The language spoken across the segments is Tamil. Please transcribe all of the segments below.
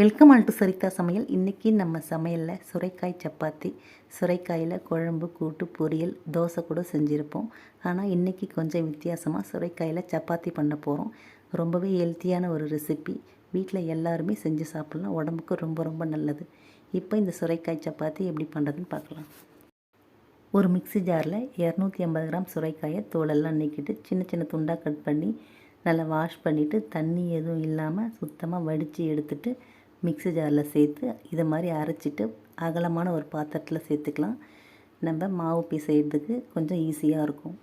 வெல்கம் ஆல் டு சரிதா சமையல். இன்றைக்கி நம்ம சமையலில் சுரைக்காய் சப்பாத்தி, சுரைக்காயில் குழம்பு, கூட்டு, பொரியல், தோசை கூட செஞ்சுருப்போம். ஆனால் இன்றைக்கி கொஞ்சம் வித்தியாசமாக சுரைக்காயில் சப்பாத்தி பண்ண போகிறோம். ரொம்பவே ஹெல்த்தியான ஒரு ரெசிபி. வீட்டில் எல்லாருமே செஞ்சு சாப்பிட்லாம். உடம்புக்கு ரொம்ப ரொம்ப நல்லது. இப்போ இந்த சுரைக்காய் சப்பாத்தி எப்படி பண்ணுறதுன்னு பார்க்கலாம். ஒரு மிக்ஸி ஜாரில் 250 கிராம் சுரைக்காயை தோலெல்லாம் நீக்கிட்டு சின்ன சின்ன துண்டாக கட் பண்ணி நல்லா வாஷ் பண்ணிவிட்டு தண்ணி எதுவும் இல்லாமல் சுத்தமாக வடித்து எடுத்துகிட்டு மிக்ஸி ஜாரில் சேர்த்து இதை மாதிரி அரைச்சிட்டு அகலமான ஒரு பாத்திரத்தில் சேர்த்துக்கலாம். நம்ம மாவு பிசைகிறதுக்கு கொஞ்சம் ஈஸியாக இருக்கும்.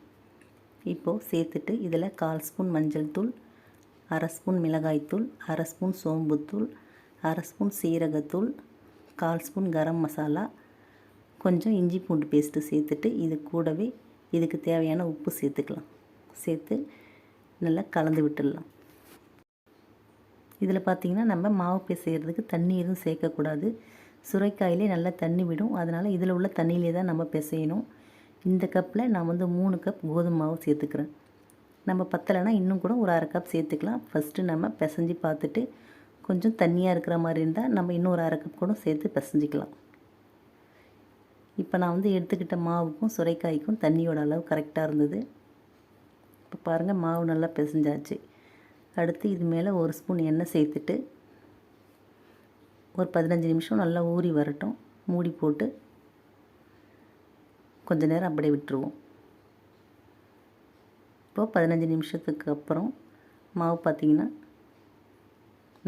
இப்போது சேர்த்துட்டு இதில் 1/4 ஸ்பூன் மஞ்சள் தூள், 1/2 ஸ்பூன் மிளகாய்த்தூள், 1/2 ஸ்பூன் சோம்புத்தூள், 1/2 ஸ்பூன் சீரகத்தூள், 1/4 ஸ்பூன் கரம் மசாலா, கொஞ்சம் இஞ்சி பூண்டு பேஸ்ட்டு சேர்த்துட்டு இது கூடவே இதுக்கு தேவையான உப்பு சேர்த்துக்கலாம். சேர்த்து நல்லா கலந்து விட்டுடலாம். இதில் பார்த்திங்கன்னா நம்ம மாவு பிசைகிறதுக்கு தண்ணி எதுவும் சேர்க்கக்கூடாது. சுரைக்காயிலே நல்லா தண்ணி விடும். அதனால் இதில் உள்ள தண்ணியிலே தான் நம்ம பிசையணும். இந்த கப்பில் நான் 3 கப் கோதுமை மாவு சேர்த்துக்கிறேன். நம்ம பத்தலைன்னா இன்னும் கூட ஒரு 1/2 கப் சேர்த்துக்கலாம். ஃபஸ்ட்டு நம்ம பிசைஞ்சு பார்த்துட்டு கொஞ்சம் தண்ணியாக இருக்கிற மாதிரி இருந்தால் நம்ம இன்னும் ஒரு 1/2 கப் கூட சேர்த்து பிசைஞ்சிக்கலாம். இப்போ நான் எடுத்துக்கிட்ட மாவுக்கும் சுரைக்காய்க்கும் தண்ணியோட அளவு கரெக்டாக இருந்தது. இப்போ பாருங்கள், மாவு நல்லா பிசைஞ்சாச்சு. அடுத்து இது மேலே 1 ஸ்பூன் எண்ணெய் சேர்த்துட்டு ஒரு 15 நிமிஷம் நல்லா ஊறி வரட்டும். மூடி போட்டு கொஞ்சம் நேரம் அப்படியே விட்டுருவோம். இப்போது 15 நிமிஷத்துக்கு அப்புறம் மாவு பார்த்திங்கன்னா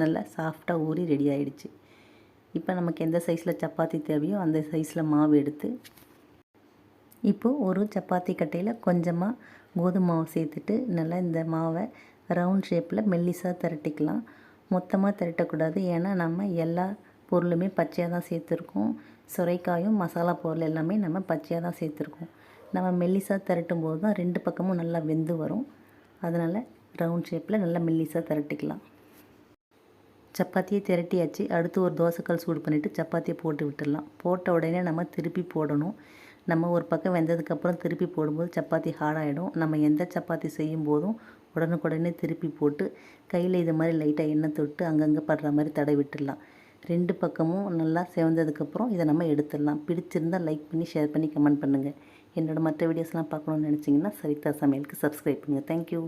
நல்லா சாஃப்டாக ஊறி ரெடி ஆகிடுச்சு. இப்போ நமக்கு எந்த சைஸில் சப்பாத்தி தேவையோ அந்த சைஸில் மாவு எடுத்து இப்போது ஒரு சப்பாத்தி கட்டையில் கொஞ்சமாக கோதுமை மாவு சேர்த்துட்டு நல்லா இந்த மாவை ரவுண்ட் ஷேப்பில் மெல்லிசாக திரட்டிக்கலாம். மொத்தமாக திரட்டக்கூடாது. ஏன்னா நம்ம எல்லா பொருளுமே பச்சையாக தான் சேர்த்துருக்கோம். சுரைக்காயும் மசாலா பொருள் எல்லாமே நம்ம பச்சையாக தான் சேர்த்துருக்கோம். நம்ம மெல்லிசாக திரட்டும் போது தான் 2 பக்கமும் நல்லா வெந்து வரும். அதனால் ரவுண்ட் ஷேப்பில் நல்லா மெல்லிசாக திரட்டிக்கலாம். சப்பாத்தியை திரட்டியாச்சு. அடுத்து ஒரு தோசைக்கல் சூடு பண்ணிவிட்டு சப்பாத்தியை போட்டு விட்டுடலாம். போட்ட உடனே நம்ம திருப்பி போடணும். நம்ம ஒரு பக்கம் வெந்ததுக்கப்புறம் திருப்பி போடும்போது சப்பாத்தி ஹார்டாகிடும். நம்ம எந்த சப்பாத்தி செய்யும் போதும் உடனுக்குடனே திருப்பி போட்டு கையில் இது மாதிரி லைட்டாக எண்ணெய் தொட்டு அங்கங்கே படுற மாதிரி தடவி விட்டுடலாம். 2 பக்கமும் நல்லா செவந்ததுக்கப்புறம் இதை நம்ம எடுத்துடலாம். பிடிச்சிருந்தால் லைக் பண்ணி, ஷேர் பண்ணி, கமெண்ட் பண்ணுங்கள். என்னோடய மற்ற வீடியோஸ்லாம் பார்க்கணுன்னு நினச்சிங்கன்னா சரிதா சமையலுக்கு சப்ஸ்கிரைப் பண்ணுங்கள். தேங்க்யூ.